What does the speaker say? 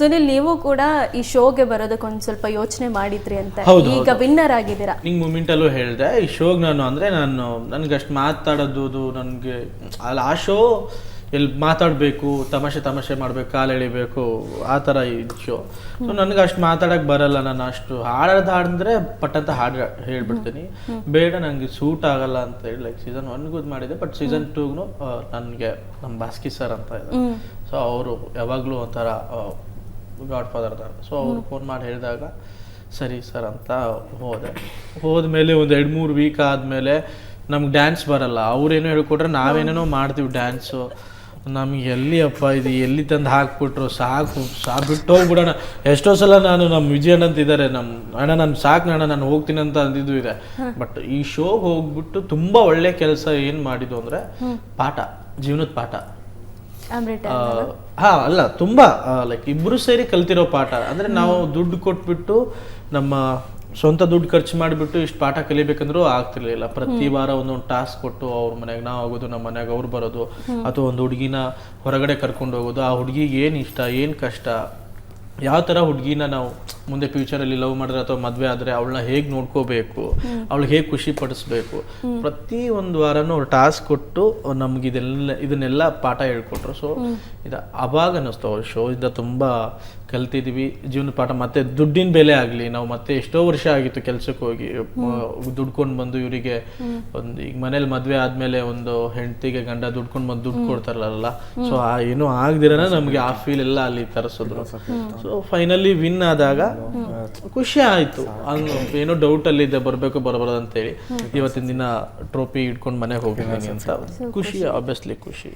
ಸುನಿಲ್, ನೀವು ಕೂಡ ಈ ಶೋಗೆ ಬರೋದಕ್ಕೆ ಒಂದ್ ಸ್ವಲ್ಪ ಯೋಚನೆ ಮಾಡಿದ್ರಿ ಅಂತ, ಈಗ ವಿನ್ನರ್ ಆಗಿದ್ದೀರಾ. ನಿಂಗೆ ಮೂಮೆಂಟಲ್ಲೂ ಹೇಳಿದೆ ಈ ಶೋಗೆ ನನಗೆ ಅಷ್ಟು ಮಾತಾಡೋದು ನನಗೆ ಅಲ್ಲಿ ಆ ಶೋ ಎಲ್ಲಿ ಮಾತಾಡಬೇಕು, ತಮಾಷೆ ಮಾಡಬೇಕು, ಕಾಲು ಎಳಿಬೇಕು, ಆ ಥರ ಈ ಶೋ. ಸೊ ನನಗೆ ಅಷ್ಟು ಮಾತಾಡೋಕ್ಕೆ ಬರಲ್ಲ. ನಾನು ಅಷ್ಟು ಹಾಡಿದ್ರೆ ಪಟ್ಟಂತ ಹಾಡು ಹೇಳ್ಬಿಡ್ತೀನಿ. ಬೇಡ ನನಗೆ ಸೂಟ್ ಆಗಲ್ಲ ಅಂತ ಹೇಳಿ ಲೈಕ್ ಸೀಸನ್ 1ಗೂ ಮಾಡಿದೆ. ಬಟ್ ಸೀಸನ್ 2ಗೂ ನನಗೆ ನಮ್ಮ ಬಾಸ್ಕಿ ಸರ್ ಅಂತ ಇದೆ. ಸೊ ಅವರು ಯಾವಾಗಲೂ ಒಂಥರ ಗಾಡ್ ಫಾದರ್ ಥರ. ಸೊ ಅವ್ರು ಫೋನ್ ಮಾಡಿ ಹೇಳಿದಾಗ ಸರಿ ಸರ್ ಅಂತ ಹೋದ್ಮೇಲೆ ಒಂದು 2-3 ವೀಕ್ ಆದಮೇಲೆ ನಮ್ಗೆ ಡ್ಯಾನ್ಸ್ ಬರಲ್ಲ. ಅವ್ರೇನೋ ಹೇಳ್ಕೊಟ್ರೆ ನಾವೇನೇನೋ ಮಾಡ್ತೀವಿ ಡ್ಯಾನ್ಸು. ನಮ್ಗೆ ಎಲ್ಲಿ ಅಪ್ಪ ಇದು ಎಲ್ಲಿ ತಂದು ಹಾಕ್ಬಿಟ್ರು, ಸಾಕು ಬಿಟ್ಟು ಹೋಗ್ಬಿಡೋಣ. ಎಷ್ಟೋ ಸಲ ನಾನು ನಮ್ಮ ವಿಜಯನ್ ಅಂತ ಇದ್ದಾರೆ, ನಮ್ಮ ಅಣ್ಣ ನಾನು ಸಾಕು ಅಣ್ಣ ನಾನು ಹೋಗ್ತೀನಿ ಅಂತ ಅಂದಿದ್ದು ಇದೆ. ಬಟ್ ಈ ಶೋಗೆ ಹೋಗ್ಬಿಟ್ಟು ತುಂಬ ಒಳ್ಳೆ ಕೆಲಸ ಏನು ಮಾಡಿದ್ದು ಅಂದರೆ ಪಾಠ, ಜೀವನದ ಪಾಠ. ಅಲ್ಲ ತುಂಬಾ ಲೈಕ್ ಇಬ್ರು ಸೇರಿ ಕಲ್ತಿರೋ ಪಾಠ. ಅಂದ್ರೆ ನಾವು ದುಡ್ಡು ಕೊಟ್ಬಿಟ್ಟು ನಮ್ಮ ಸ್ವಂತ ದುಡ್ಡು ಖರ್ಚು ಮಾಡಿಬಿಟ್ಟು ಇಷ್ಟು ಪಾಠ ಕಲಿಬೇಕಂದ್ರೂ ಆಗ್ತಿರ್ಲಿಲ್ಲ. ಪ್ರತಿ ವಾರ ಒಂದೊಂದು ಟಾಸ್ಕ್ ಕೊಟ್ಟು ಅವ್ರ ಮನೆಗೆ ನಾವು ಆಗೋದು, ನಮ್ಮ ಮನೆಗೆ ಅವ್ರು ಬರೋದು, ಅಥವಾ ಒಂದು ಹುಡುಗಿನ ಹೊರಗಡೆ ಕರ್ಕೊಂಡು ಹೋಗೋದು, ಆ ಹುಡುಗಿಗೆ ಏನು ಇಷ್ಟ ಏನು ಕಷ್ಟ, ಯಾವ ಥರ ಹುಡುಗಿನ ನಾವು ಮುಂದೆ ಫ್ಯೂಚರಲ್ಲಿ ಲವ್ ಮಾಡಿದ್ರೆ ಅಥವಾ ಮದುವೆ ಆದರೆ ಅವಳನ್ನ ಹೇಗೆ ನೋಡ್ಕೋಬೇಕು, ಅವಳಿಗೆ ಹೇಗೆ ಖುಷಿ ಪಡಿಸ್ಬೇಕು, ಪ್ರತಿ ಒಂದು ವಾರನೂ ಅವ್ರು ಟಾಸ್ಕ್ ಕೊಟ್ಟು ನಮ್ಗೆ ಇದನ್ನೆಲ್ಲ ಪಾಠ ಹೇಳ್ಕೊಟ್ರು. ಸೊ ಅವಾಗ ಅನ್ನಿಸ್ತು ಅವ್ರ ಶೋ ಇಂದ ತುಂಬ ಕಲ್ತಿದ್ವಿ ಜೀವನ ಪಾಠ. ಮತ್ತೆ ದುಡ್ಡಿನ ಬೆಲೆ ಆಗಲಿ, ನಾವು ಮತ್ತೆ ಎಷ್ಟೋ ವರ್ಷ ಆಗಿತ್ತು ಕೆಲ್ಸಕ್ಕೆ ಹೋಗಿ ದುಡ್ಕೊಂಡು ಬಂದು ಇವರಿಗೆ ಒಂದು ಈಗ ಮನೇಲಿ ಮದುವೆ ಆದಮೇಲೆ ಒಂದು ಹೆಂಡತಿಗೆ ಗಂಡ ದುಡ್ಕೊಂಡು ಬಂದು ದುಡ್ಡು ಕೊಡ್ತಾರಲ್ಲ. ಸೊ ಏನೂ ಆಗದಿರನ ನಮಗೆ ಆ ಫೀಲ್ ಎಲ್ಲ ಅಲ್ಲಿ ತರಿಸಿದ್ರು. ಸೊ ಫೈನಲಿ ವಿನ್ ಆದಾಗ ಖುಷಿ ಆಯಿತು. ಏನೋ ಡೌಟಲ್ಲಿದ್ದೆ ಬರಬೇಕು ಬರಬಾರ್ದು ಅಂತೇಳಿ ಇವತ್ತಿನ ದಿನ ಟ್ರೋಫಿ ಇಟ್ಕೊಂಡು ಮನೆಗೆ ಹೋಗಿದ್ದೀನಿ ಅಂತ ಖುಷಿ, ಆಬ್ವಿಯಸ್ಲಿ ಖುಷಿ.